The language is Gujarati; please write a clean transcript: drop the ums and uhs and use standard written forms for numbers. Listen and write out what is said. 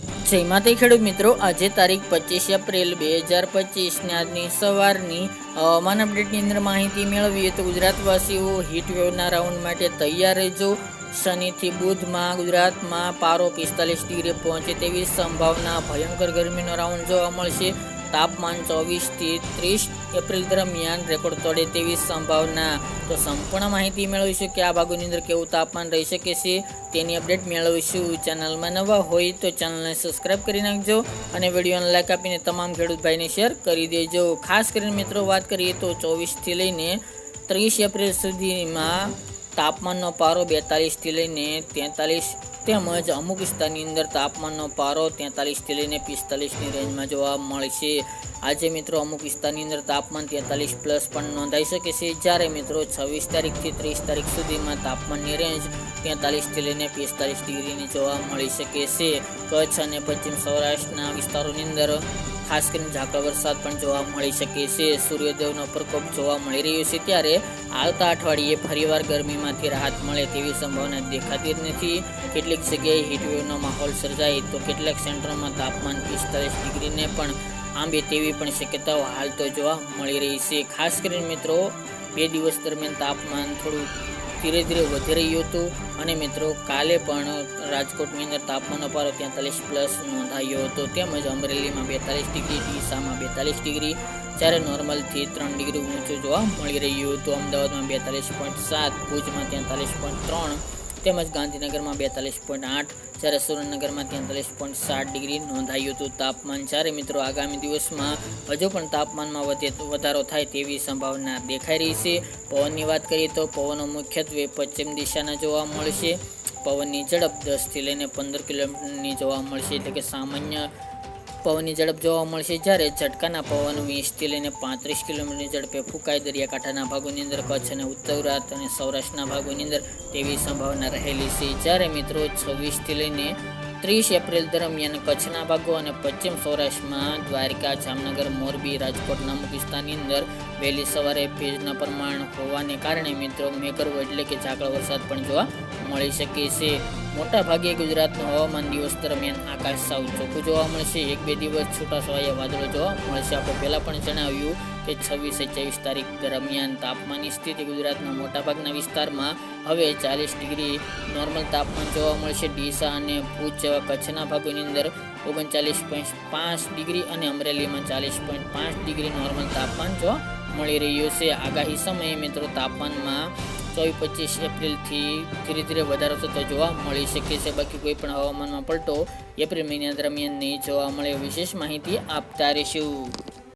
જય માતા ખેડૂત મિત્રો, આજે તારીખ 25 એપ્રિલ 2025 આજની સવારની હવામાન અપડેટની અંદર માહિતી મેળવીએ તો ગુજરાતવાસીઓ હીટવેવના રાઉન્ડ માટે તૈયાર રહેજો. શનિથી બુધમાં ગુજરાતમાં પારો 45 ડિગ્રી પહોંચે તેવી સંભાવના. ભયંકર ગરમીનો રાઉન્ડ જોવા મળશે. તાપમાન 24 થી 30 એપ્રિલ દરમિયાન રેકોર્ડ તોડે તેવી સંભાવના. તો સંપૂર્ણ માહિતી મેળવીશું કે આ ભાગોની અંદર કેવું તાપમાન રહી શકે છે તેની અપડેટ મેળવીશું. ચેનલમાં નવા હોય તો ચેનલને સબસ્ક્રાઈબ કરી નાખજો અને વિડીયોને લાઈક આપીને તમામ ખેડૂત ભાઈને શેર કરી દેજો. ખાસ કરીને મિત્રો વાત કરીએ તો 24થી લઈને 30 એપ્રિલ સુધીમાં તાપમાનનો પારો 42થી લઈને 43 તેમજ અમુક વિસ્તારની અંદર તાપમાનનો પારો 43થી લઈને 45ની રેન્જમાં જોવા મળશે. આજે મિત્રો અમુક વિસ્તારની અંદર તાપમાન 43 પ્લસ પણ નોંધાઈ શકે છે, જ્યારે મિત્રો 26 તારીખથી 30 તારીખ સુધીમાં તાપમાનની રેન્જ 43થી લઈને 45 ડિગ્રીની જોવા મળી શકે છે. કચ્છ અને પશ્ચિમ સૌરાષ્ટ્રના વિસ્તારોની અંદર ખાસ કરીને ઝાકળ વરસાદ પણ જોવા મળી શકે છે. સૂર્યદેવનો પ્રકોપ જોવા મળી રહ્યો છે, ત્યારે આવતા અઠવાડિયે ફરીવાર ગરમીમાંથી રાહત મળે તેવી સંભાવના દેખાતી જ નથી. કેટલીક જગ્યાએ હીટવેવનો માહોલ સર્જાય તો કેટલાક સેન્ટરોમાં તાપમાન 45 ડિગ્રીને પણ આંબે તેવી પણ શક્યતાઓ હાલ તો જોવા મળી રહી છે. ખાસ કરીને મિત્રો 2 દિવસ દરમિયાન તાપમાન થોડું ધીરે ધીરે વધી રહ્યું હતું અને મિત્રો કાલે પણ રાજકોટની અંદર તાપમાનનો પારો 43 પ્લસ નોંધાયો હતો. તેમજ અમરેલીમાં 42 ડિગ્રી, ડીસામાં 42 ડિગ્રી, જ્યારે નોર્મલથી 3 ડિગ્રી ઊંચું જોવા મળી રહ્યું હતું. અમદાવાદમાં 42.7, ભુજમાં 43.3 તેમજ ગાંધીનગરમાં 42.8, જ્યારે સુરેન્દ્રનગરમાં 43.7 ડિગ્રી નોંધાયું હતું તાપમાન. જ્યારે મિત્રો આગામી દિવસમાં હજુ પણ તાપમાનમાં વધારો થાય તેવી સંભાવના દેખાઈ રહી છે. પવનની વાત કરીએ તો પવનો મુખ્યત્વે પશ્ચિમ દિશાના જોવા મળશે. પવનની ઝડપ 10થી લઈને 15 કિલોમીટરની જોવા મળશે, એટલે કે સામાન્ય પવનની ઝડપ જોવા મળશે. જ્યારે ઝટકાના પવન 20થી લઈને 35 કિલોમીટરની ઝડપે ફૂંકાય દરિયાકાંઠાના ભાગોની અંદર, કચ્છ અને ઉત્તર ગુજરાત અને સૌરાષ્ટ્રના ભાગોની અંદર તેવી સંભાવના રહેલી છે. જ્યારે મિત્રો 26થી લઈને 30 એપ્રિલ દરમિયાન કચ્છના ભાગો અને પશ્ચિમ સૌરાષ્ટ્રમાં દ્વારકા, જામનગર, મોરબી, રાજકોટના અમુક વિસ્તારની અંદર વહેલી સવારે ભેજના પ્રમાણ હોવાને કારણે મિત્રો મેઘગર્વ એટલે કે ઝાકળ વરસાદ પણ જોવા મળી શકે છે. મોટા ભાગે ગુજરાતનું હવામાન દિવસ દરમિયાન આકાશ સાવ ચોખ્ખું જોવા મળશે. 1-2 દિવસ છૂટાછવાયા વાદળો જોવા મળશે. આપણે પહેલાં પણ જણાવ્યું કે 26-27 તારીખ દરમિયાન તાપમાનની સ્થિતિ ગુજરાતના મોટાભાગના વિસ્તારમાં હવે 40 ડિગ્રી નોર્મલ તાપમાન જોવા મળશે. ડીસા અને ભુજ જેવા કચ્છના ભાગોની અંદર 39.5 ડિગ્રી અને અમરેલીમાં 40.5 ડિગ્રી નોર્મલ તાપમાન જોવા મળી રહ્યું છે. આગાહી સમયે મિત્રો તાપમાનમાં 24-25 એપ્રિલથી ધીરે ધીરે વધારો થતો જોવા મળી શકે છે. બાકી કોઈ પણ હવામાનમાં પલટો એપ્રિલ મહિના દરમિયાન નહીં જોવા મળે. વિશેષ માહિતી આપતા રહીશું.